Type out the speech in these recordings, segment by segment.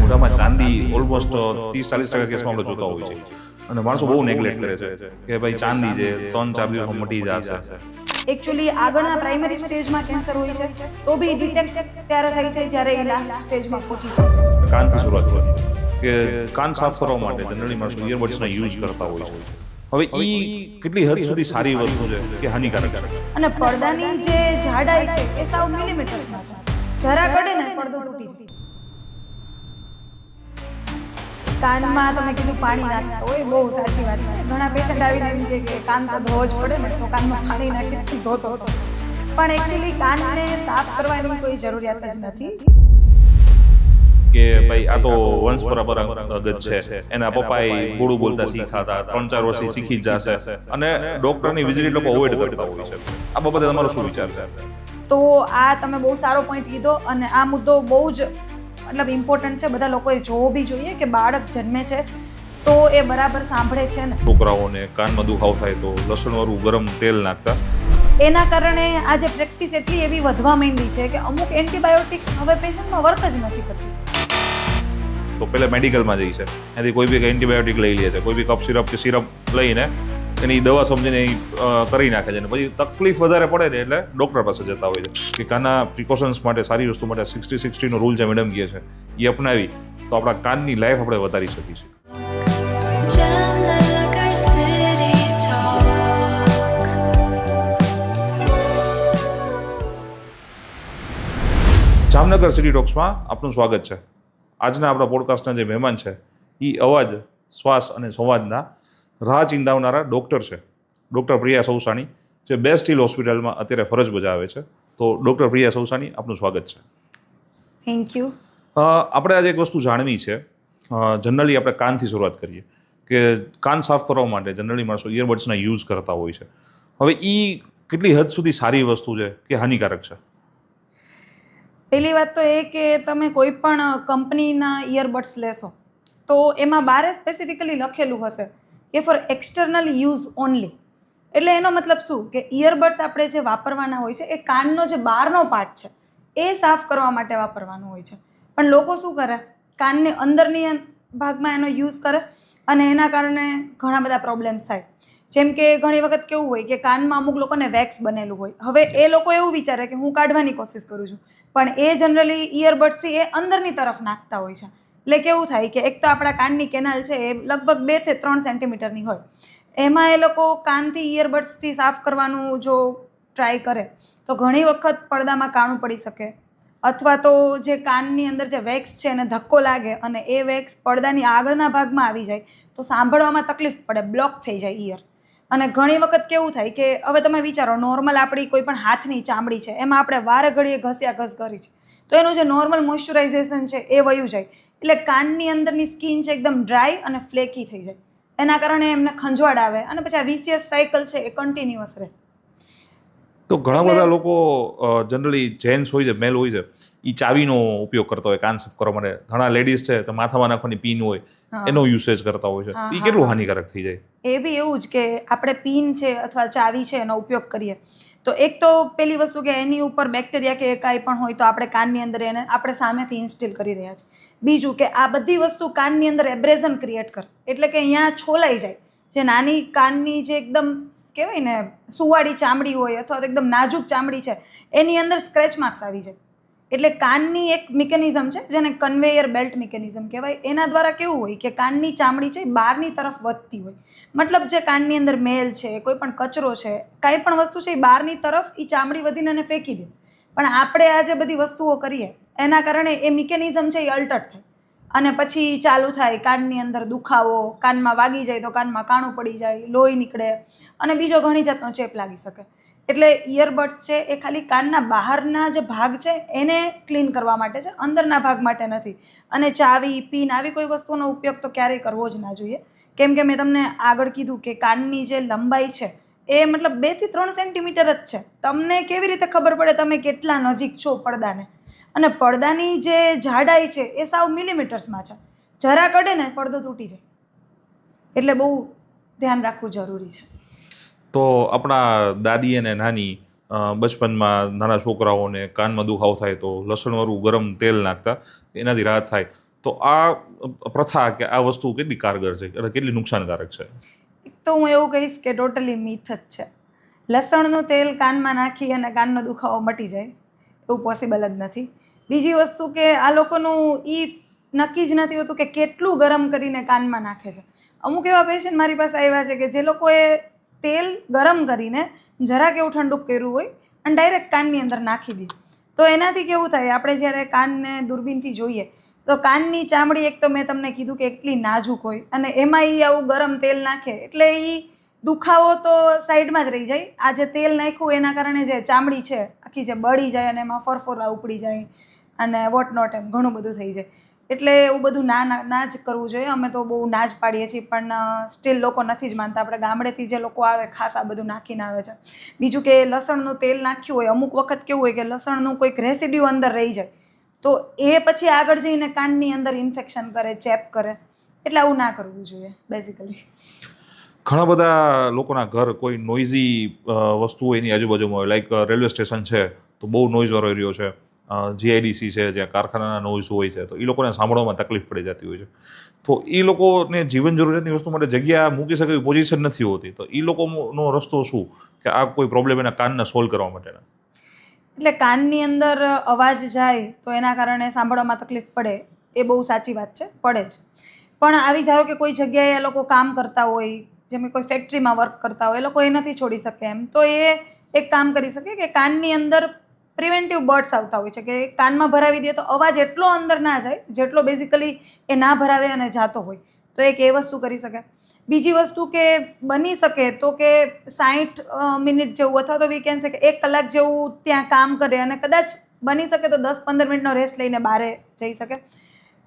મોઢામાં ચાંદી ઓલમોસ્ટ 30-40% કેસમાં આપણે જોતા હોય છે અને માણસો બહુ નેગ્લેક્ટ કરે છે કે ભાઈ ચાંદી છે 3-4 દિવસમાં મટી જશે. એકચ્યુઅલી આગળના પ્રાઇમરી સ્ટેજમાં કેન્સર હોય છે તો બી ડિટેક્ટ ત્યારે થાય છે જ્યારે એ લાસ્ટ સ્ટેજમાં પહોંચી જાય છે. કાનથી શરૂઆત કરીએ કે કાન સાફ કરવા માટે જનરલી માણસો ઇયરબડ્સના યુઝ કરતા હોય છે. હવે એ કેટલી હદ સુધી સારી વસ્તુ છે કે હાનિકારક છે? અને પડદાની જે જાડાઈ છે એ સાવ મિલીમીટર્સમાં છે. જરા કડે ને પડદો તૂટી જાય. કાનમાં તમે કીધું પાણી નાખતા હોય, બહુ સાચી વાત છે. ઘણા પેશન્ટ આવીને એમ કહે કે કાન તો ધોવો જ પડે ને, તો કાનમાં પાણી નાખીને ધોતો હતો. પણ એકચ્યુઅલી કાનને સાફ કરવાની કોઈ જરૂરિયાત જ નથી. કે ભાઈ આ તો વંશ પરંપરાગત છે, એના પપ્પાએ બોડું બોલતા શીખાતા, 3-4 વર્ષથી શીખી જ જશે અને ડોક્ટરની વિઝિટ લોકો અવોઇડ કરતા હોય છે. આ બાબતે તમારો શું વિચાર છે? તો આ તમે બહુ સારો પોઈન્ટ કીધો અને આ મુદ્દો બહુ જ મતલબ ઇમ્પોર્ટન્ટ છે. બધા લોકોએ જોવો બી જોઈએ કે બાળક જન્મે છે તો એ બરાબર સાંભળે છે ને. છોકરાઓને કાનમાં દુખાવો થાય તો લસણવાળું ગરમ તેલ નાખતા. એના કારણે આજે પ્રેક્ટિસ એટલી એવી વધવા માંડી છે કે અમુક એન્ટીબાયોટિક્સ હવે પેશન્ટમાં વર્ક જ નથી કરતી. તો પહેલા મેડિકલમાં જઈ છે, એનાથી કોઈ બી એન્ટીબાયોટિક લઈ લે છે, કોઈ બી કફ સિરપ કે સિરપ લઈને એની દવા સમજીને કરી નાખે છે અને પછી તકલીફ વધારે પડે ને એટલે ડૉક્ટર પાસે જતા હોય છે. કે કાનના પ્રિકોશન્સ માટે સારી વસ્તુ માટે 60-60 રૂલ જે મેડમ કહે છે એ અપનાવી તો આપણા કાનની લાઈફ આપણે વધારી શકીએ. જામનગર સિટી ટોક્સમાં આપનું સ્વાગત છે. આજના આપણા પોડકાસ્ટના જે મહેમાન છે એ અવાજ, શ્વાસ અને સંવાદના રાહ ચિંતાવનારા ડૉક્ટર છે. ડૉક્ટર પ્રિયા સૌસાણી, જે બેસ્ટ હિલ હોસ્પિટલમાં અત્યારે ફરજ બજાવે છે. તો ડૉક્ટર પ્રિયા સૌસાણી, આપનું સ્વાગત છે. Thank you. આપણે આજે એક વસ્તુ જાણવી છે. જનરલી આપણે કાનથી શરૂઆત કરીએ કે કાન સાફ કરવા માટે જનરલી માણસો ઇયરબડ્સના યુઝ કરતા હોય છે. હવે એ કેટલી હદ સુધી સારી વસ્તુ છે કે હાનિકારક છે? પહેલી વાત તો એ કે તમે કોઈ પણ કંપનીના ઇયરબડ્સ લેશો તો એમાં બારે સ્પેસિફિકલી લખેલું હશે કે ફોર એક્સટર્નલ યુઝ ઓનલી. એટલે એનો મતલબ શું કે ઇયરબડ્સ આપણે જે વાપરવાના હોય છે એ કાનનો જે બહારનો પાર્ટ છે એ સાફ કરવા માટે વાપરવાનું હોય છે. પણ લોકો શું કરે, કાનની અંદરની ભાગમાં એનો યુઝ કરે અને એના કારણે ઘણા બધા પ્રોબ્લેમ્સ થાય. જેમ કે ઘણી વખત કેવું હોય કે કાનમાં અમુક લોકોને વેક્સ બનેલું હોય. હવે એ લોકો એવું વિચારે કે હું કાઢવાની કોશિશ કરું છું, પણ એ જનરલી ઇયરબડ્સથી એ અંદરની તરફ નાખતા હોય છે. એટલે કેવું થાય કે એક તો આપણા કાનની કેનાલ છે એ લગભગ 2-3 સેન્ટીમીટરની હોય. એમાં એ લોકો કાનથી ઇયરબડ્સથી સાફ કરવાનું જો ટ્રાય કરે તો ઘણી વખત પડદામાં કાણું પડી શકે, અથવા તો જે કાનની અંદર જે વેક્સ છે એને ધક્કો લાગે અને એ વેક્સ પડદાની આગળના ભાગમાં આવી જાય તો સાંભળવામાં તકલીફ પડે, બ્લોક થઈ જાય ઇયર. અને ઘણી વખત કેવું થાય કે હવે તમે વિચારો, નોર્મલ આપણી કોઈ પણ હાથની ચામડી છે એમાં આપણે વારે ઘડીએ ઘસ્યા ઘસ કરી છે તો એનું જે નોર્મલ મોઇશ્ચરાઇઝેશન છે એ વયું જાય. એટલે કાનની અંદરની સ્કિન છે એકદમ ડ્રાય અને ફ્લેકી થઈ જાય. એના કારણે એમને ખંજવાળ આવે અને પછી આ વિશિયસ સાયકલ છે એ કન્ટિન્યુઅસ રહે. તો ઘણા બધા લોકો જનરલી જેન્ટ્સ હોય છે, મેલ હોય છે, એ ચાવીનો ઉપયોગ કરતા હોય કાન સાફ કરવા માટે. ઘણા લેડીઝ છે તો માથામાં નાખવાની પિન હોય એનો યુસેજ કરતા હોય છે. એ કેટલું હાનિકારક થઈ જાય? એ બી એવું જ કે આપણે પિન છે અથવા ચાવી છે એનો ઉપયોગ કરીએ તો એક તો પેલી વસ્તુ કે એની ઉપર બેક્ટેરિયા કે કાંઈ પણ હોય તો આપણે કાનની અંદર એને આપણે સામેથી ઇન્સ્ટિલ કરી રહ્યા છીએ. બીજું કે આ બધી વસ્તુ કાનની અંદર એબ્રેઝન ક્રિએટ કરે, એટલે કે અહીંયા છોલાઈ જાય. જે નાની કાનની જે એકદમ કહેવાય ને સુવાળી ચામડી હોય અથવા તો એકદમ નાજુક ચામડી છે એની અંદર સ્ક્રેચ માર્ક્સ આવી જાય. એટલે કાનની એક મિકેનિઝમ છે જેને કન્વેયર બેલ્ટ મિકેનિઝમ કહેવાય. એના દ્વારા કેવું હોય કે કાનની ચામડી છે બહારની તરફ વધતી હોય. મતલબ જે કાનની અંદર મેલ છે, કોઈ પણ કચરો છે, કાંઈ પણ વસ્તુ છે એ બહારની તરફ એ ચામડી વધીને એને ફેંકી દે. પણ આપણે આ જે બધી વસ્તુઓ કરીએ એના કારણે એ મિકેનિઝમ છે એ અલ્ટર્ડ થાય અને પછી ચાલુ થાય કાનની અંદર દુખાવો, કાનમાં વાગી જાય તો કાનમાં કાણું પડી જાય, લોહી નીકળે અને બીજો ઘણી જાતનો ચેપ લાગી શકે. એટલે ઇયરબડ્સ છે એ ખાલી કાનના બહારના જે ભાગ છે એને ક્લીન કરવા માટે છે, અંદરના ભાગ માટે નથી. અને ચાવી, પિન આવી કોઈ વસ્તુનો ઉપયોગ તો ક્યારેય કરવો જ ના જોઈએ. કેમ કે મેં તમને આગળ કીધું કે કાનની જે લંબાઈ છે એ મતલબ 2-3 સેન્ટીમીટર જ છે. તમને કેવી રીતે ખબર પડે તમે કેટલા નજીક છો પડદાને? અને પડદાની જે જાડાઈ છે એ સાવ મિલીમીટર્સમાં છે. જરા કડે ને પડદો તૂટી જાય. એટલે બહુ ધ્યાન રાખવું જરૂરી છે. તો આપણા દાદી અને નાની બચપનમાં નાના છોકરાઓને કાનમાં દુખાવો થાય તો લસણવાળું ગરમ તેલ નાખતા, એનાથી રાહત થાય. તો આ પ્રથા કે આ વસ્તુ કેટલી કારગર છે અને કેટલી નુકસાનકારક છે? એક તો હું એવું કહીશ કે ટોટલી મિથ જ છે. લસણનું તેલ કાનમાં નાખી અને કાનનો દુખાવો મટી જાય એવું પોસિબલ જ નથી. બીજી વસ્તુ કે આ લોકોનું નક્કી જ નથી હોતું કે કેટલું ગરમ કરીને કાનમાં નાખે છે. અમુક એવા પેશન્ટ મારી પાસે આવ્યા છે કે જે લોકોએ તેલ ગરમ કરીને જરાક એવું ઠંડુ કર્યું હોય અને ડાયરેક્ટ કાનની અંદર નાખી દે. તો એનાથી કેવું થાય, આપણે જ્યારે કાનને દૂરબીનથી જોઈએ તો કાનની ચામડી, એક તો મેં તમને કીધું કે એટલી નાજુક હોય અને એમાં આવું ગરમ તેલ નાખે એટલે દુખાવો તો સાઈડમાં જ રહી જાય. આ જે તેલ નાખ્યું એના કારણે જે ચામડી છે આખી જે બળી જાય અને એમાં ફરફોરા ઉપડી જાય અને વોટ નોટ, એમ ઘણું બધું થઈ જાય. એટલે એવું બધું ના જ કરવું જોઈએ. અમે તો બહુ ના જ પાડીએ છીએ, પણ સ્ટીલ લોકો નથી જ માનતા. આપણે ગામડેથી જે લોકો આવે ખાસ આ બધું નાખીને આવે છે. બીજું કે લસણનું તેલ નાખ્યું હોય, અમુક વખત કેવું હોય કે લસણનું કોઈક રેસિડ્યુ અંદર રહી જાય તો એ પછી આગળ જઈને કાનની અંદર ઇન્ફેક્શન કરે, ચેપ કરે. એટલે આવું ના કરવું જોઈએ બેઝિકલી. ઘણા બધા લોકોના ઘર કોઈ નોઇઝી વસ્તુ એની આજુબાજુમાં હોય, લાઈક રેલવે સ્ટેશન છે તો બહુ નોઇઝ વાળો એરિયો છે, જીઆઈડીસી છે જ્યાં કારખાનાના નોઇઝ હોય છે, તો એ લોકોને સાંભળવામાં તકલીફ પડી જતી હોય છે. તો એ લોકોને જીવન જરૂરિયાતની વસ્તુ માટે જગ્યા મૂકી શકે એવી પોઝિશન નથી હોતી. તો એ લોકોનો રસ્તો શું કે આ કોઈ પ્રોબ્લેમ એના કાનને સોલ્વ કરવા માટેના? એટલે કાનની અંદર અવાજ જાય તો એના કારણે સાંભળવામાં તકલીફ પડે, એ બહુ સાચી વાત છે, પડે જ. પણ આવી ધારો કે કોઈ જગ્યાએ એ લોકો કામ કરતા હોય, જેમ કોઈ ફેક્ટરીમાં વર્ક કરતા હોય, એ લોકો એ નથી છોડી શકે એમ, તો એ એક કામ કરી શકે કે કાનની અંદર પ્રિવેન્ટિવ બર્ડ્સ આવતા હોય છે કે કાનમાં ભરાવી દે તો અવાજ એટલો અંદર ના જાય જેટલો બેઝિકલી એ ના ભરાવે અને જાતો હોય. તો એક એ વસ્તુ કરી શકે. બીજી વસ્તુ કે બની શકે તો કે 60 મિનિટ જેવું અથવા તો વી કેન સે કે 1 કલાક જેવું ત્યાં કામ કરે અને કદાચ બની શકે તો 10-15 મિનિટનો રેસ્ટ લઈને બહાર જઈ શકે.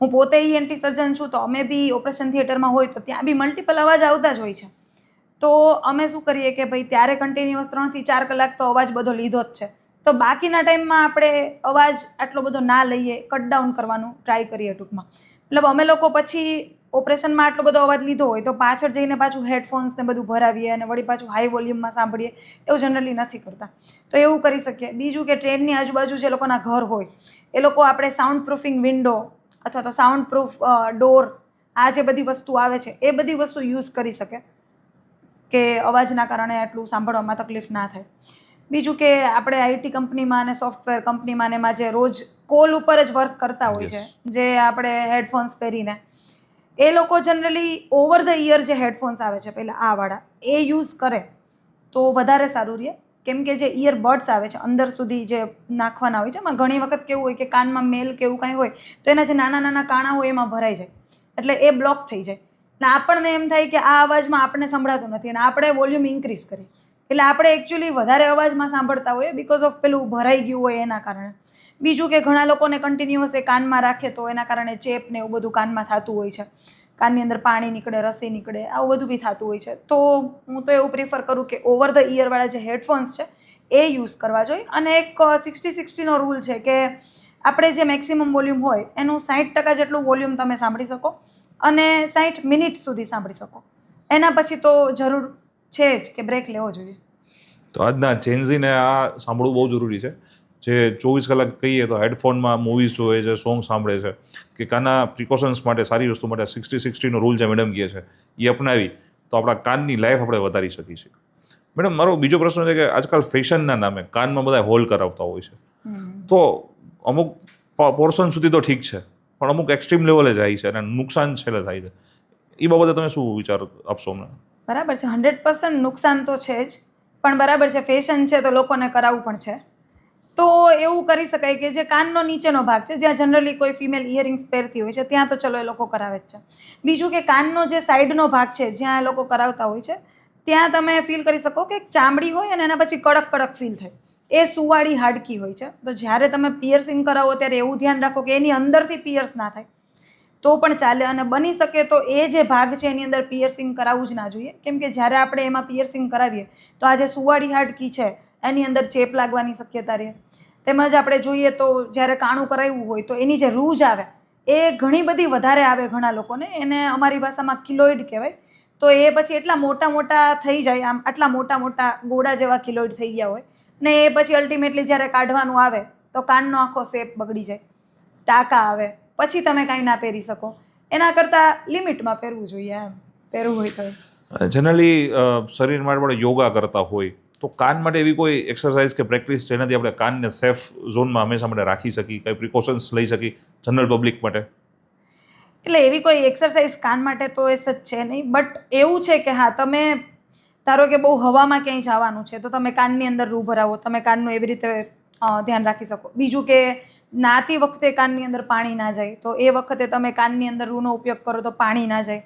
હું પોતે ENT સર્જન છું, તો અમે બી ઓપરેશન થિયેટરમાં હોય તો ત્યાં બી મલ્ટિપલ અવાજ આવતા જ હોય છે. તો અમે શું કરીએ કે ભાઈ ત્યારે કન્ટિન્યુઅસ 3 થી 4 કલાક તો અવાજ બધો લીધો જ છે, તો બાકીના ટાઈમમાં આપણે અવાજ આટલો બધો ના લઈએ, કટ ડાઉન કરવાનું ટ્રાય કરીએ ટૂંકમાં. મતલબ અમે લોકો પછી ઓપરેશનમાં આટલો બધો અવાજ લીધો હોય તો પાછળ જઈને પાછું હેડફોન્સ ને બધું ભરાવીએ અને વળી પાછું હાઈ વોલ્યુમમાં સાંભળીએ, એવું જનરલી નથી કરતા. તો એવું કરી શકીએ. બીજું કે ટ્રેનની આજુબાજુ જે લોકોના ઘર હોય એ લોકો આપણે સાઉન્ડ પ્રૂફિંગ વિન્ડો અથવા તો સાઉન્ડ પ્રૂફ ડોર, આ જે બધી વસ્તુ આવે છે એ બધી વસ્તુ યુઝ કરી શકે કે અવાજના કારણે આટલું સાંભળવામાં તકલીફ ના થાય. બીજું કે આપણે આઈટી કંપનીમાં અને સોફ્ટવેર કંપનીમાં એમાં જે રોજ કોલ ઉપર જ વર્ક કરતા હોય છે, જે આપણે હેડફોન્સ પહેરીને, એ લોકો જનરલી ઓવર ધ ઇયર જે હેડફોન્સ આવે છે પહેલાં આ વાળા એ યુઝ કરે તો વધારે સારું રહે. કેમ કે જે ઇયરબડ્સ આવે છે અંદર સુધી જે નાખવાના હોય છે, એમાં ઘણી વખત કેવું હોય કે કાનમાં મેલ કે એવું કાંઈ હોય તો એના જે નાના નાના કાણા હોય એમાં ભરાઈ જાય, એટલે એ બ્લોક થઈ જાય. અને આપણને એમ થાય કે આ અવાજમાં આપણને સંભળાતું નથી અને આપણે વોલ્યુમ ઇન્ક્રીઝ કરીએ, એટલે આપણે એકચ્યુઅલી વધારે અવાજમાં સાંભળતા હોઈએ બિકોઝ ઓફ પેલું ભરાઈ ગયું હોય એના કારણે. બીજું કે ઘણા લોકોને કન્ટિન્યુઅસ એ કાનમાં રાખે તો એના કારણે ચેપ ને એવું બધું કાનમાં થતું હોય છે, કાનની અંદર પાણી નીકળે, રસી નીકળે, આવું બધું બી થતું હોય છે. તો હું તો એવું પ્રિફર કરું કે ઓવર ધ ઇયરવાળા જે હેડફોન્સ છે એ યુઝ કરવા જોઈએ. અને એક 60-60 રૂલ છે કે આપણે જે મેક્સિમમ વોલ્યુમ હોય એનું 60% જેટલું વોલ્યુમ તમે સાંભળી શકો અને 60 મિનિટ સુધી સાંભળી શકો. એના પછી તો જરૂર છે જ કે બ્રેક લેવો જોઈએ. તો આજના જેન્ઝીને આ સાંભળવું બહુ જરૂરી છે, જે 24 કલાક કહીએ તો હેડફોનમાં મૂવીઝ જોવે છે, સોંગ સાંભળે છે, કે કાના પ્રિકોશન્સ માટે, સારી વસ્તુ માટે 60-60નો રૂલ જે મેડમ કહે છે એ અપનાવી તો આપણા કાનની લાઈફ આપણે વધારી શકીએ છીએ. મેડમ, મારો બીજો પ્રશ્ન છે કે આજકાલ ફેશનના નામે કાનમાં બધા હોલ કરાવતા હોય છે, તો અમુક પોર્શન સુધી તો ઠીક છે, પણ અમુક એક્સ્ટ્રીમ લેવલે જાય છે અને નુકસાન છેલ્લે થાય છે. એ બાબતે તમે શું વિચાર આપશો અમને? બરાબર છે, 100% નુકસાન તો છે જ, પણ બરાબર છે, ફેશન છે તો લોકોને કરાવવું પણ છે. તો એવું કરી શકાય કે જે કાનનો નીચેનો ભાગ છે, જ્યાં જનરલી કોઈ ફિમેલ ઇયરિંગ્સ પહેરતી હોય છે ત્યાં તો ચલો એ લોકો કરાવે જ છે. બીજું કે કાનનો જે સાઈડનો ભાગ છે જ્યાં એ લોકો કરાવતા હોય છે ત્યાં તમે ફીલ કરી શકો કે ચામડી હોય અને એના પછી કડક કડક ફીલ થાય, એ સુવાળી હાડકી હોય છે. તો જ્યારે તમે પિયર્સિંગ કરાવો ત્યારે એવું ધ્યાન રાખો કે એની અંદરથી પિયર્સ ના થાય તો પણ ચાલે, અને બની શકે તો એ જે ભાગ છે એની અંદર પિયર્સિંગ કરાવવું જ ના જોઈએ. કેમ કે જ્યારે આપણે એમાં પિયર્સિંગ કરાવીએ તો આ જે સુવાળી હાડકી છે એની અંદર ચેપ લાગવાની શક્યતા રહે. તેમજ આપણે જોઈએ તો જ્યારે કાણું કરાવવું હોય તો એની જે રૂઝ આવે એ ઘણી બધી વધારે આવે ઘણા લોકોને, એને અમારી ભાષામાં કિલોઇડ કહેવાય. તો એ પછી એટલા મોટા મોટા થઈ જાય, આમ આટલા મોટા મોટા ગોળા જેવા કિલોઇડ થઈ ગયા હોય ને એ પછી અલ્ટિમેટલી જ્યારે કાઢવાનું આવે તો કાનનો આખો શેપ બગડી જાય, ટાંકા આવે, પછી તમે કાંઈ ના પહેરી શકો. એના કરતાં લિમિટમાં પહેરવું જોઈએ, એમ પહેરવું હોય તો. જનરલી શરીર માટે આપણે યોગા કરતા હોય તો કાન માટે એવી કોઈ એક્સરસાઇઝ કે પ્રેક્ટિસ જેનાથી આપણે કાનને સેફ ઝોનમાં હંમેશા માટે રાખી શકીએ, કઈ પ્રિકોશન્સ લઈ શકીએ જનરલ પબ્લિક માટે? એટલે એવી કોઈ એક્સરસાઇઝ કાન માટે તો એ જ છે નહીં, બટ એવું છે કે હા, તમે ધારો કે બહુ હવામાં ક્યાંય જવાનું છે તો તમે કાનની અંદર રૂ ભરાવો, તમે કાનનું એવી રીતે ધ્યાન રાખી શકો. બીજું કે નાતી વખતે કાનની અંદર પાણી ના જાય તો એ વખતે તમે કાનની અંદર રૂનો ઉપયોગ કરો તો પાણી ના જાય.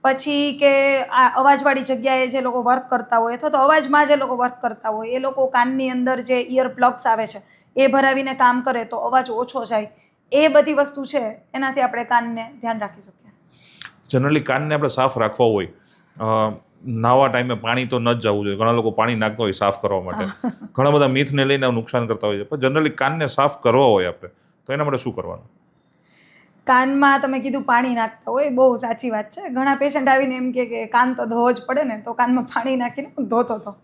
પછી કે આ અવાજવાળી જગ્યાએ જે લોકો વર્ક કરતા હોય અથવા તો અવાજમાં જે લોકો વર્ક કરતા હોય એ લોકો કાનની અંદર જે ઇયર પ્લગ્સ આવે છે એ ભરાવીને કામ કરે તો અવાજ ઓછો જાય. એ બધી વસ્તુ છે એનાથી આપણે કાનને ધ્યાન રાખી શકીએ. જનરલી કાનને આપણે સાફ રાખવા હોય, નાવા ટાઈમે પાણી તો ન જ જવું જોઈએ. ઘણા લોકો પાણી નાખતા હોય સાફ કરવા માટે, ઘણા બધા મિથને લઈને નુકસાન કરતા હોય છે. પણ જનરલી કાનને સાફ કરવા હોય આપણે તો એના માટે શું કરવાનું? કાનમાં તમે કીધું પાણી નાખતા હોય, બહુ સાચી વાત છે. ઘણા પેશન્ટ આવીને એમ કે કાન તો ધોવો જ પડે ને, તો કાનમાં પાણી નાખીને હું ધોતો હતો.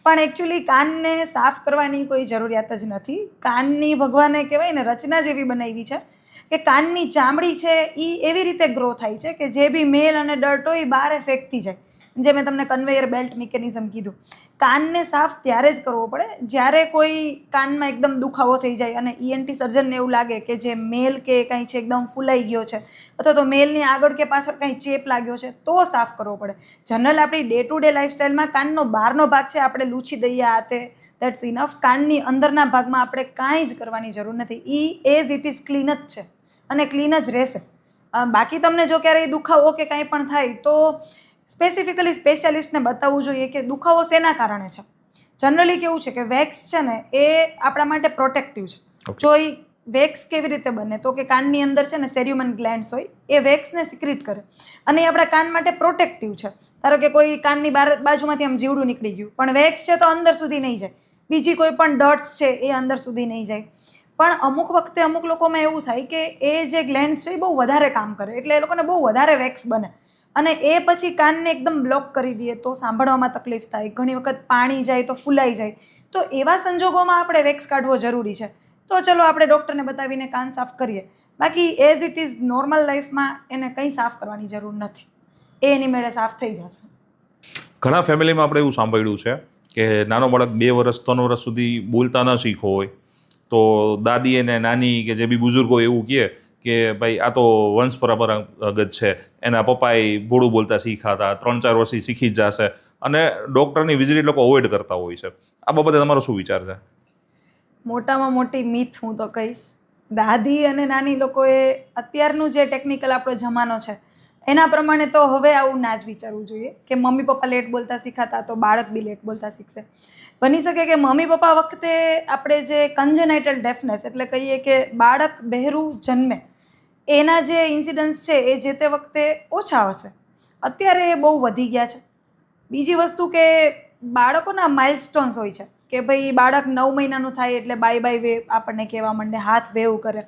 પણ એકચ્યુઅલી કાનને સાફ કરવાની કોઈ જરૂરિયાત જ નથી. કાનની ભગવાને કહેવાય ને રચના જેવી બનાવી છે કે કાનની ચામડી છે એ એવી રીતે ગ્રો થાય છે કે જે બી મેલ અને ડર્ટ હોય એ બહાર ફેંકતી જાય. જે મેં તમને કન્વેયર બેલ્ટ મિકેનિઝમ કીધું. કાનને સાફ ત્યારે જ કરવો પડે જ્યારે કોઈ કાનમાં એકદમ દુખાવો થઈ જાય અને ઈએનટી સર્જનને એવું લાગે કે જે મેલ કે કંઈ છે એકદમ ફૂલાઈ ગયો છે અથવા તો મેલની આગળ કે પાછળ કંઈ ચેપ લાગ્યો છે તો સાફ કરવો પડે. જનરલ આપણી ડે ટુ ડે લાઈફસ્ટાઈલમાં કાનનો બહારનો ભાગ છે આપણે લૂછી દઈએ આ તે, દેટ્સ ઇનફ. કાનની અંદરના ભાગમાં આપણે કાંઈ જ કરવાની જરૂર નથી. એઝ ઇટ ઇઝ ક્લીન જ છે અને ક્લીન જ રહેશે. બાકી તમને જો ક્યારેય દુખાવો કે કંઈ પણ થાય તો સ્પેસિફિકલી સ્પેશિયાલિસ્ટને બતાવવું જોઈએ કે દુખાવો શેના કારણે છે. જનરલી કેવું છે કે વેક્સ છે ને એ આપણા માટે પ્રોટેક્ટિવ છે. જો એ વેક્સ કેવી રીતે બને તો કે કાનની અંદર છે ને સેર્યુમન ગ્લેન્ડ્સ હોય, એ વેક્સને સિક્રિટ કરે અને એ આપણા કાન માટે પ્રોટેક્ટિવ છે. ધારો કે કોઈ કાનની બાજુમાંથી આમ જીવડું નીકળી ગયું પણ વેક્સ છે તો અંદર સુધી નહીં જાય, બીજી કોઈ પણ ડર્ટ્સ છે એ અંદર સુધી નહીં જાય. પણ અમુક વખતે અમુક લોકોમાં એવું થાય કે એ જે ગ્લેન્ડ્સ છે એ બહુ વધારે કામ કરે એટલે એ લોકોને બહુ વધારે વેક્સ બને અને એ પછી કાનને એકદમ બ્લોક કરી દે તો સાંભળવામાં તકલીફ થાય. ઘણી વખત પાણી જાય તો ફૂલાઈ જાય. તો એવા સંજોગોમાં આપણે વેક્સ કાઢવો જરૂરી છે. તો ચલો આપણે ડૉક્ટરને બતાવીને કાન સાફ કરીએ. બાકી એઝ ઇટ ઇઝ નોર્મલ લાઈફમાં એને કંઈ સાફ કરવાની જરૂર નથી, એ એની મેળે સાફ થઈ જશે. ઘણા ફેમિલીમાં આપણે એવું સાંભળ્યું છે કે નાનો બાળક 2 વર્ષ 3 વર્ષ સુધી બોલતા ન શીખો હોય તો દાદી અને નાની કે જે બી બુઝુર્ગો એવું કહે કે ભાઈ આ તો વંશ પરંપરાગત છે, એના પપ્પાએ બોડું બોલતા શીખ્યા હતા, 3-4 વર્ષથી શીખી જ જશે, અને ડૉક્ટરની વિઝિટ લોકો અવોઇડ કરતા હોય છે. આ બાબતે તમારો શું વિચાર છે? મોટામાં મોટી મિથ હું તો કહીશ. દાદી અને નાની લોકોએ અત્યારનું જે ટેકનિકલ આપણો જમાનો છે એના પ્રમાણે તો હવે આવું ના જ વિચારવું જોઈએ કે મમ્મી પપ્પા લેટ બોલતા શીખાતા તો બાળક બી લેટ બોલતા શીખશે. બની શકે કે મમ્મી પપ્પા વખતે આપણે જે કન્જેનાઇટલ ડેફનેસ એટલે કહીએ કે બાળક બહેરું જન્મે એના જે ઇન્સિડન્સ છે એ જે તે વખતે ઓછા હશે, અત્યારે એ બહુ વધી ગયા છે. બીજી વસ્તુ કે બાળકોના માઇલસ્ટોન્સ હોય છે કે ભાઈ બાળક 9 મહિનાનું થાય એટલે બાય બાય વેવ આપણને કહેવા માંડે, હાથ વેવ કરે.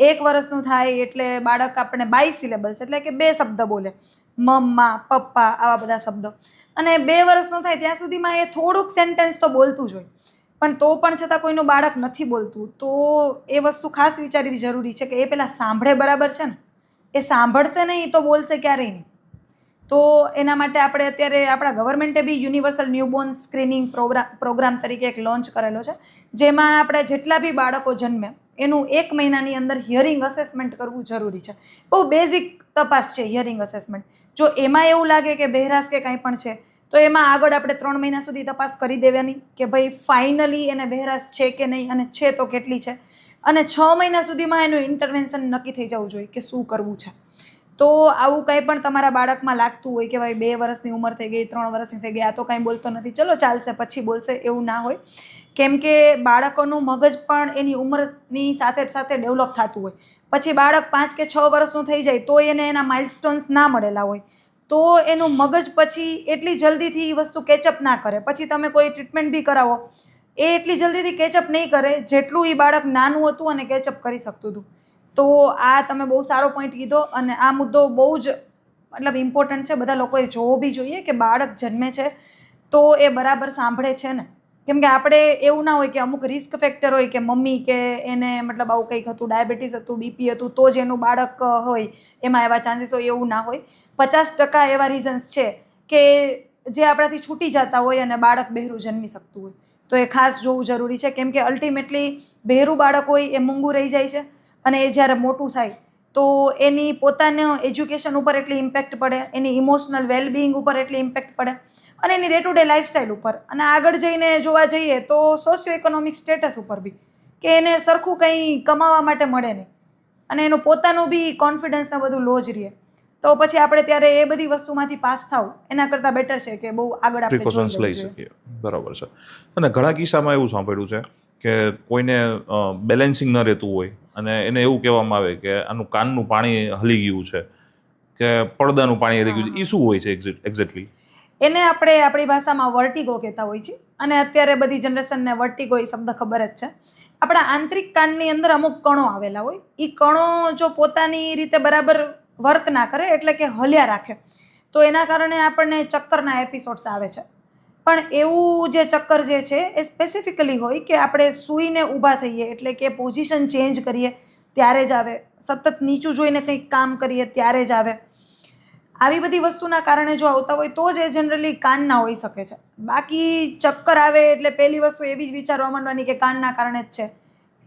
1 વર્ષનું થાય એટલે બાળક આપણને બાય સિલેબલ્સ એટલે કે 2 શબ્દ બોલે, મમ્મા, પપ્પા, આવા બધા શબ્દો. અને 2 વર્ષનું થાય ત્યાં સુધીમાં એ થોડુંક સેન્ટેન્સ તો બોલતું જ હોય, પણ તો પણ છતાં કોઈનું બાળક નથી બોલતું તો એ વસ્તુ ખાસ વિચારવી જરૂરી છે કે એ પહેલાં સાંભળે બરાબર છે ને, એ સાંભળશે નહીં તો બોલશે ક્યારેય નહીં. તો એના માટે આપણે અત્યારે આપણા ગવર્મેન્ટે બી યુનિવર્સલ ન્યૂબોર્ન સ્ક્રીનિંગ પ્રોગ્રામ તરીકે એક લોન્ચ કરેલો છે, જેમાં આપણે જેટલા બી બાળકો જન્મે એનું 1 મહિનાની અંદર હિયરિંગ અસેસમેન્ટ કરવું જરૂરી છે. બહુ બેઝિક તપાસ છે હિયરિંગ અસેસમેન્ટ. જો એમાં એવું લાગે કે બહેરાશ કે કંઈ પણ છે તો એમાં આગળ આપણે 3 મહિના સુધી તપાસ કરી દેવાની કે ભાઈ ફાઇનલી એને બહેરાશ છે કે નહીં અને છે તો કેટલી છે, અને 6 મહિના સુધીમાં એનું ઇન્ટરવેન્શન નક્કી થઈ જવું જોઈએ કે શું કરવું છે. તો આવું કંઈ પણ તમારા બાળકમાં લાગતું હોય કે ભાઈ 2 વર્ષની ઉંમર થઈ ગઈ, 3 વર્ષની થઈ ગઈ, આ તો કાંઈ બોલતો નથી, ચલો ચાલશે પછી બોલશે, એવું ના હોય. કેમ કે બાળકોનું મગજ પણ એની ઉંમરની સાથે સાથે ડેવલપ થતું હોય. પછી બાળક 5 કે 6 વર્ષનું થઈ જાય તો એને એના માઇલસ્ટોન્સ ના મળેલા હોય તો એનું મગજ પછી એટલી જલ્દીથી એ વસ્તુ કેચઅપ ના કરે. પછી તમે કોઈ ટ્રીટમેન્ટ બી કરાવો એ એટલી જલ્દીથી કેચઅપ નહીં કરે જેટલું એ બાળક નાનું હતું અને કેચઅપ કરી શકતું હતું. તો આ તમે બહુ સારો પોઈન્ટ કીધો અને આ મુદ્દો બહુ જ મતલબ ઇમ્પોર્ટન્ટ છે. બધા લોકોએ જોવો બી જોઈએ કે બાળક જન્મે છે તો એ બરાબર સાંભળે છે ને, કેમ કે આપણે એવું ના હોય કે અમુક રિસ્ક ફેક્ટર હોય કે મમ્મી કે એને મતલબ આવું કંઈક હતું, ડાયાબિટીસ હતું, બીપી હતું, તો જ એનું બાળક હોય એમાં એવા ચાન્સીસ હોય, એવું ના હોય. 50% એવા રીઝન્સ છે કે જે આપણાથી છૂટી જતા હોય અને બાળક બહેરું જન્મી શકતું હોય, તો એ ખાસ જોવું જરૂરી છે. કેમ કે અલ્ટિમેટલી બહેરું બાળક હોય એ મૂંગું રહી જાય છે અને એ જ્યારે મોટું થાય તો એની પોતાના એજ્યુકેશન ઉપર એટલી ઇમ્પેક્ટ પડે, એની ઇમોશનલ વેલબિંગ ઉપર એટલી ઇમ્પેક્ટ પડે અને એની ડે ટુ ડે લાઈફસ્ટાઈલ ઉપર, અને આગળ જઈને જોવા જઈએ તો સોશિયો ઇકોનોમિક સ્ટેટસ ઉપર બી, કે એને સરખું કંઈ કમાવા માટે મળે નહીં અને એનું પોતાનું બી કોન્ફિડન્સ ને બધું લો જ રહે. તો પછી આપણે ત્યારે એ બધી વસ્તુમાંથી પાસ થવું એના કરતાં બેટર છે કે બહુ આગળ આપણે પ્રિકોશન્સ લઈ શકીએ. બરાબર છે. અને ઘણા કિસ્સામાં એવું સાંભળ્યું છે કે કોઈને બેલેન્સિંગ ન રહેતું હોય અને એને એવું કહેવામાં આવે કે આનું કાનનું પાણી હલી ગયું છે કે પડદાનું પાણી હલી ગયું છે. એ શું હોય છે એક્ઝેક્ટલી? એને આપણે આપણી ભાષામાં વર્ટિગો કહેતા હોય છે અને અત્યારે બધી જનરેશનને વર્ટિગો એ શબ્દ ખબર જ છે. આપણા આંતરિક કાનની અંદર અમુક કણો આવેલા હોય, એ કણો જો પોતાની રીતે બરાબર વર્ક ના કરે એટલે કે હલ્યા રાખે તો એના કારણે આપણને ચક્કરના એપિસોડ્સ આવે છે. પણ એવું જે ચક્કર જે છે એ સ્પેસિફિકલી હોય કે આપણે સૂઈને ઊભા થઈએ એટલે કે પોઝિશન ચેન્જ કરીએ ત્યારે જ આવે, સતત નીચું જોઈને કંઈક કામ કરીએ ત્યારે જ આવે. આવી બધી વસ્તુના કારણે જો આવતા હોય તો જ એ જનરલી કાનના હોઈ શકે છે. બાકી ચક્કર આવે એટલે પહેલી વસ્તુ એવી જ વિચારવા માંડવાની કે કાનના કારણે જ છે,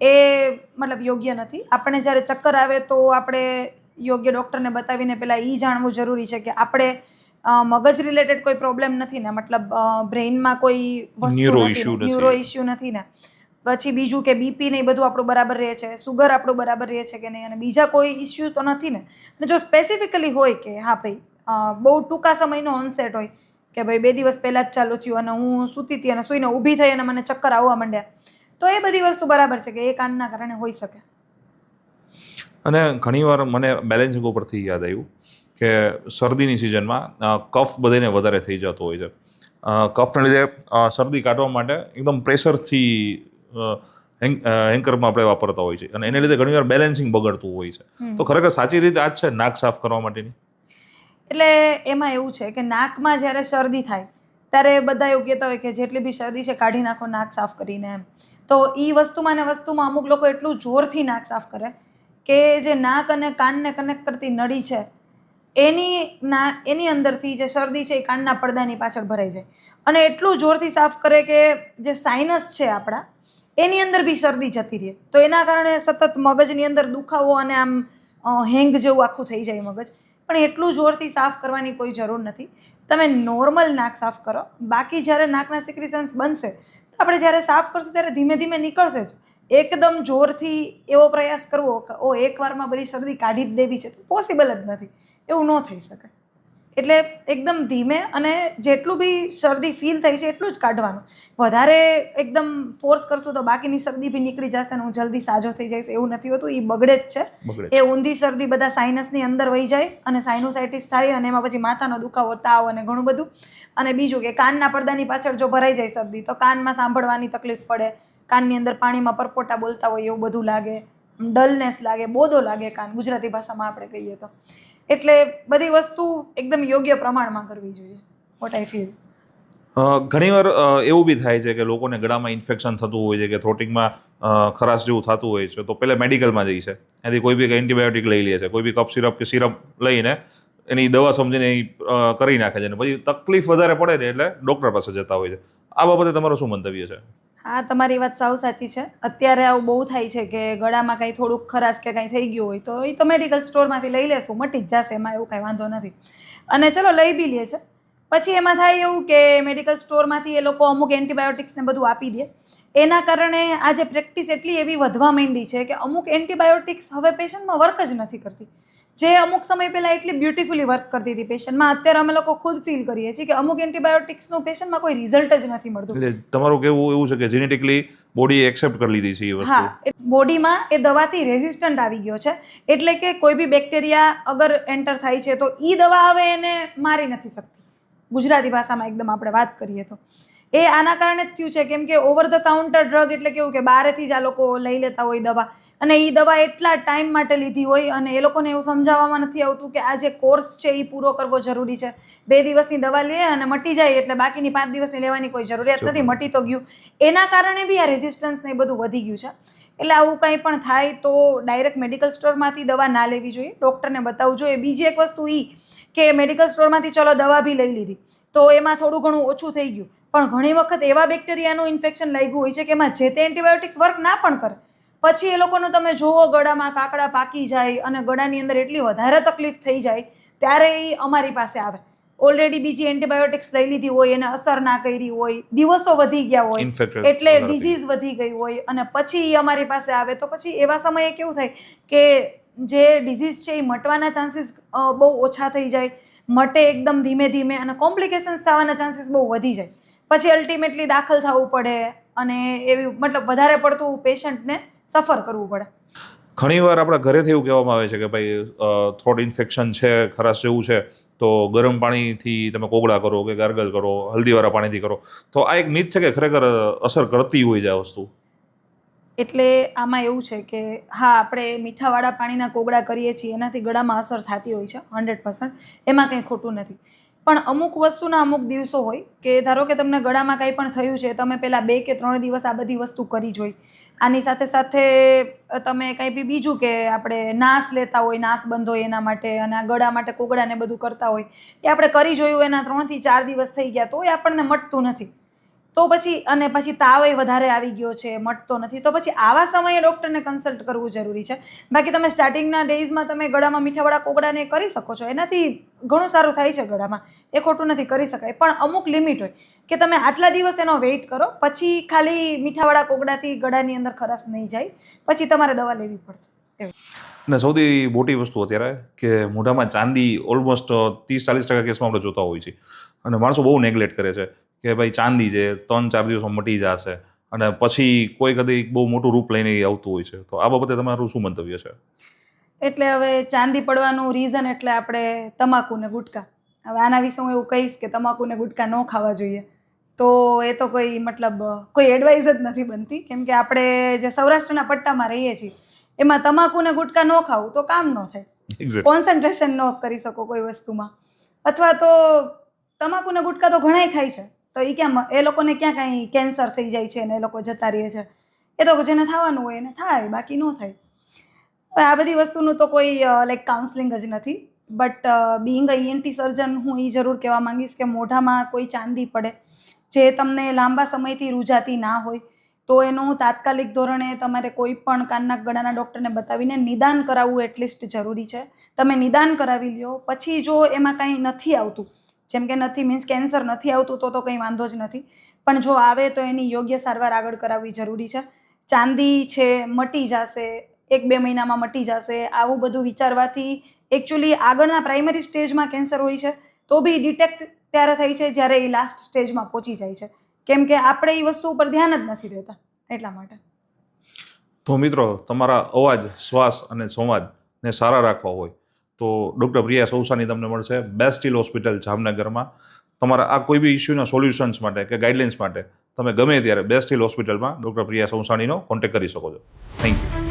એ મતલબ યોગ્ય નથી. આપણે જ્યારે ચક્કર આવે તો આપણે યોગ્ય ડૉક્ટરને બતાવીને પહેલાં એ જાણવું જરૂરી છે કે આપણે મગજ રિલેટેડ કોઈ પ્રોબ્લેમ નથી ને, મતલબ બ્રેઇનમાં કોઈ વસ્તુ ન્યુરો ઇસ્યુ નથી ને, પછી બીજું કે બીપી ને એ બધું આપણું બરાબર રહે છે, સુગર આપણું બરાબર રહે છે કે નહીં, અને બીજા કોઈ ઇસ્યુ તો નથી ને. અને જો સ્પેસિફિકલી હોય કે હા ભાઈ બહુ ટૂંકા સમયનો ઓનસેટ હોય કે ભાઈ 2 દિવસ પહેલાં જ ચાલુ થયું અને હું સૂતી હતી અને સૂઈને ઊભી થઈ અને મને ચક્કર આવવા માંડ્યા, તો એ બધી વસ્તુ બરાબર છે કે એ કાનના કારણે હોઈ શકે. અને ઘણીવાર મને બેલેન્સિંગ ઉપરથી યાદ આવ્યું કે શરદીની સિઝનમાં કફ બધાને વધારે થઈ જતો હોય છે. કફને લીધે શરદી કાઢવા માટે એકદમ પ્રેશરથી હેન્કરમાં આપણે વાપરતા હોય છે અને એને લીધે ઘણીવાર બેલેન્સિંગ બગડતું હોય છે. તો ખરેખર સાચી રીતે આ જ છે નાક સાફ કરવા માટેની? એટલે એમાં એવું છે કે નાકમાં જ્યારે શરદી થાય ત્યારે બધા એવું કહેતા હોય કે જેટલી બી શરદી છે કાઢી નાખો નાક સાફ કરીને એમ. તો એ વસ્તુમાં ને વસ્તુમાં અમુક લોકો એટલું જોરથી નાક સાફ કરે કે જે નાક અને કાનને કનેક્ટ કરતી નળી છે એની અંદરથી જે શરદી છે એ કાનના પડદાની પાછળ ભરાઈ જાય અને એટલું જોરથી સાફ કરે કે જે સાઇનસ છે આપણા એની અંદર બી શરદી જતી રહે. તો એના કારણે સતત મગજની અંદર દુખાવો અને આમ હેંગ જેવું આખું થઈ જાય મગજ. પણ એટલું જોરથી સાફ કરવાની કોઈ જરૂર નથી. તમે નોર્મલ નાક સાફ કરો. બાકી જ્યારે નાકના સિક્રિશન્સ બનશે તો આપણે જ્યારે સાફ કરશું ત્યારે ધીમે ધીમે નીકળશે જ. એકદમ જોરથી એવો પ્રયાસ કરવો કે એકવારમાં બધી શરદી કાઢી જ દેવી છે તો પોસિબલ જ નથી, એવું ન થઈ શકે. એટલે એકદમ ધીમે અને જેટલું બી શરદી ફીલ થઈ છે એટલું જ કાઢવાનું. વધારે એકદમ ફોર્સ કરશું તો બાકીની શરદી બી નીકળી જશે અને હું જલ્દી સાજો થઈ જઈશ એવું નથી હોતું. એ બગડે જ છે. એ ઊંધી શરદી બધા સાઇનસની અંદર વહી જાય અને સાઇનોસાઇટિસ થાય અને એમાં પછી માથાનો દુખાવો, તાવ અને ઘણું બધું. અને બીજું કે કાનના પડદાની પાછળ જો ભરાઈ જાય શરદી તો કાનમાં સાંભળવાની તકલીફ પડે, કાનની અંદર પાણીમાં પરપોટા બોલતા હોય એવું બધું લાગે, ડલનેસ લાગે, બોધો લાગે કાન, ગુજરાતી ભાષામાં આપણે કહીએ તો. એટલે બધી વસ્તુ એકદમ યોગ્ય પ્રમાણમાં કરવી જોઈએ, વોટ આઈ ફીલ. ઘણીવાર એવું બી થાય છે કે લોકોને ગળામાં ઇન્ફેક્શન થતું હોય છે કે થ્રોટિંગમાં ખરાશ જેવું થતું હોય છે તો પહેલાં મેડિકલમાં જઈ છે, એનાથી કોઈ બી એન્ટીબાયોટિક લઈ લે છે, કોઈ બી કફ સિરપ કે સિરપ લઈને એની દવા સમજીને કરી નાખે છે અને પછી તકલીફ વધારે પડે ને એટલે ડૉક્ટર પાસે જતા હોય છે. આ બાબતે તમારું શું મંતવ્ય છે? હા, તમારી વાત સાવ સાચી છે. અત્યારે આવું બહુ થાય છે કે ગળામાં કંઈ થોડુંક ખરાશ કે કંઈ થઈ ગયું હોય તો એ તો મેડિકલ સ્ટોરમાંથી લઈ લેશું, મટી જ જશે, એમાં એવું કાંઈ વાંધો નથી. અને ચલો લઈ બી લે છે, પછી એમાં થાય એવું કે મેડિકલ સ્ટોરમાંથી એ લોકો અમુક એન્ટીબાયોટિક્સને બધું આપી દે. એના કારણે આજે પ્રેક્ટિસ એટલી એવી વધવા માંડી છે કે અમુક એન્ટીબાયોટિક્સ હવે પેશન્ટમાં વર્ક જ નથી કરતી. જે અમુક સમય પહેલાં એટલી બ્યુટિફુલી વર્ક કરતી હતી પેશન્ટમાં, અત્યારે અમે લોકો ખુદ ફીલ કરીએ છીએ કે અમુક એન્ટીબાયોટિક્સનું પેશન્ટમાં કોઈ રિઝલ્ટ જ નથી મળતું. એટલે તમારું કેવું એવું છે કે જેનેટિકલી બોડી એક્સેપ્ટ કરી લીધી છે એ વસ્તુ? હા, બોડીમાં એ દવાથી રેઝિસ્ટન્ટ આવી ગયો છે. એટલે કે કોઈ બી બેક્ટેરિયા અગર એન્ટર થાય છે તો એ દવા હવે એને મારી નથી શકતી, ગુજરાતી ભાષામાં એકદમ આપણે વાત કરીએ તો. એ આના કારણે જ થયું છે, કેમ કે ઓવર ધ કાઉન્ટર ડ્રગ એટલે કેવું કે બહારથી જ આ લોકો લઈ લેતા હોય દવા, અને એ દવા એટલા ટાઈમ માટે લીધી હોય અને એ લોકોને એવું સમજાવવામાં નથી આવતું કે આ જે કોર્સ છે એ પૂરો કરવો જરૂરી છે. 2 દિવસની દવા લે અને મટી જાય એટલે બાકીની 5 દિવસની લેવાની કોઈ જરૂરિયાત નથી, મટી તો ગયું. એના કારણે બી આ રેઝિસ્ટન્સ ને એ બધું વધી ગયું છે. એટલે આવું કંઈ પણ થાય તો ડાયરેક્ટ મેડિકલ સ્ટોરમાંથી દવા ના લેવી જોઈએ, ડૉક્ટરને બતાવવું જોઈએ. બીજી એક વસ્તુ એ કે મેડિકલ સ્ટોરમાંથી ચલો દવા બી લઈ લીધી તો એમાં થોડું ઘણું ઓછું થઈ ગયું, પણ ઘણી વખત એવા બેક્ટેરિયાનું ઇન્ફેક્શન લાગ્યું હોય છે કે એમાં જે તે એન્ટીબાયોટિક્સ વર્ક ના પણ કરે, પછી એ લોકોનું તમે જુઓ ગળામાં કાકડા પાકી જાય અને ગળાની અંદર એટલી વધારે તકલીફ થઈ જાય ત્યારે એ અમારી પાસે આવે. ઓલરેડી બીજી એન્ટીબાયોટિક્સ લઈ લીધી હોય, એને અસર ના કરી હોય, દિવસો વધી ગયા હોય, Infected એટલે વધારે થઈ ડિઝીઝ વધી ગઈ હોય અને પછી એ અમારી પાસે આવે તો પછી એવા સમયે કેવું થાય કે જે ડિઝીઝ છે એ મટવાના ચાન્સીસ બહુ ઓછા થઈ જાય, મટે એકદમ ધીમે ધીમે, અને કોમ્પ્લિકેશન્સ થવાના ચાન્સીસ બહુ વધી જાય. પછી અલ્ટિમેટલી દાખલ થવું પડે અને એવી મતલબ વધારે પડતું પેશન્ટને સફર કરવું પડે. ઘણીવાર આપણા ઘરેથી એવું કહેવામાં આવે છે કે ભાઈ થ્રોટ ઇન્ફેક્શન છે, ખરાશ જેવું છે, તો ગરમ પાણીથી તમે કોગળા કરો કે ગાર્ગલ કરો, હલ્દીવાળા પાણીથી કરો. તો આ એક મિથ છે કે ખરેખર અસર કરતી હોય છે આ વસ્તુ? એટલે આમાં એવું છે કે હા, આપણે મીઠાવાળા પાણીના કોગળા કરીએ છીએ, એનાથી ગળામાં અસર થતી હોય છે 100%, એમાં કંઈ ખોટું નથી. પણ અમુક વસ્તુના અમુક દિવસો હોય કે ધારો કે તમને ગળામાં કંઈ પણ થયું છે, તમે પહેલાં 2 કે 3 દિવસ આ બધી વસ્તુ કરી જોઈ. આની સાથે સાથે તમે કંઈ બી બીજું કે આપણે નાસ લેતા હોય, નાક બંધ હોય એના માટે, અને આ ગળા માટે કોગળાને બધું કરતા હોય, એ આપણે કરી જોયું, એના 3 થી 4 દિવસ થઈ ગયા તો એ આપણને મટતું નથી, તો પછી અને પછી તાવ વધારે આવી ગયો છે, મટતો નથી, તો પછી આવા સમયે ડૉક્ટરને કન્સલ્ટ કરવું જરૂરી છે. બાકી તમે સ્ટાર્ટિંગના ડેઝમાં તમે ગળામાં મીઠાવાળા કોગળાને કરી શકો છો, એનાથી ઘણું સારું થાય છે ગળામાં, એ ખોટું નથી, કરી શકાય. પણ અમુક લિમિટ હોય કે તમે આટલા દિવસ એનો વેઇટ કરો, પછી ખાલી મીઠાવાળા કોગળાથી ગળાની અંદર ખરાશ નહીં જાય, પછી તમારે દવા લેવી પડશે. અને સૌથી મોટી વસ્તુ અત્યારે કે મોઢામાં ચાંદી ઓલમોસ્ટ 30-40% કેસમાં આપણે જોતા હોઈએ છીએ, અને માણસો બહુ નેગ્લેક્ટ કરે છે કે ભાઈ ચાંદી છે 3-4 દિવસમાં મટી જશે, અને પછી કોઈ કદી બહુ મોટું રૂપ લઈને આવતું હોય છે. તો આ બાબતે તમારું શું મંતવ્ય છે? એટલે હવે ચાંદી પડવાનું રીઝન એટલે આપણે તમાકુ ને ગુટકા. હવે આના વિશે હું એવું કહીશ કે તમાકુ ને ગુટકા ન ખાવા જોઈએ, તો એ તો કોઈ મતલબ કોઈ એડવાઇસ જ નથી બનતી, કેમ કે આપણે જે સૌરાષ્ટ્રના પટ્ટામાં રહીએ છીએ એમાં તમાકુ ને ગુટકા ન ખાવું તો કામ ન થાય, Exactly. કોન્સન્ટ્રેશન ન કરી શકો કોઈ વસ્તુમાં. અથવા તો તમાકુ ને ગુટકા તો ઘણાય ખાય છે, તો એ ક્યાં, એ લોકોને ક્યાં કાંઈ કેન્સર થઈ જાય છે ને એ લોકો જતા રહે છે, એ તો જેને થવાનું હોય એને થાય, બાકી ન થાય. હવે આ બધી વસ્તુનું તો કોઈ લાઈક કાઉન્સલિંગ જ નથી, બટ બિંગ અ ENT સર્જન હું એ જરૂર કહેવા માંગીશ કે મોઢામાં કોઈ ચાંદી પડે જે તમને લાંબા સમયથી રૂજાતી ના હોય તો એનું તાત્કાલિક ધોરણે તમારે કોઈ પણ કાનના ગળાના ડૉક્ટરને બતાવીને નિદાન કરાવવું એટલીસ્ટ જરૂરી છે. તમે નિદાન કરાવી લ્યો, પછી જો એમાં કંઈ નથી આવતું, જેમ કે નથી મીન્સ કેન્સર નથી આવતું તો કંઈ વાંધો જ નથી, પણ જો આવે તો એની યોગ્ય સારવાર આગળ કરાવવી જરૂરી છે. ચાંદી છે મટી જશે, 1-2 મહિનામાં મટી જશે, આવું બધું વિચારવાથી એકચ્યુઅલી આગળના પ્રાઇમરી સ્ટેજમાં કેન્સર હોય છે તો બી ડિટેક્ટ ત્યારે થાય છે જ્યારે એ લાસ્ટ સ્ટેજમાં પહોંચી જાય છે, કેમ કે આપણે એ વસ્તુ ઉપર ધ્યાન જ નથી દેતા, એટલા માટે. તો મિત્રો, તમારા અવાજ, શ્વાસ અને સંવાદને સારા રાખવા હોય તો ડૉક્ટર પ્રિયા સૌસાની તમને મળશે બેસ્ટ હિલ હોસ્પિટલ જામનગરમાં. તમારા આ કોઈ બી ઇસ્યુના સોલ્યુશન્સ માટે કે ગાઈડલાઇન્સ માટે તમે ગમે ત્યારે બેસ્ટ હિલ હોસ્પિટલમાં ડૉક્ટર પ્રિયા સૌસાનીનો કોન્ટેક્ટ કરી શકો છો. Thank you.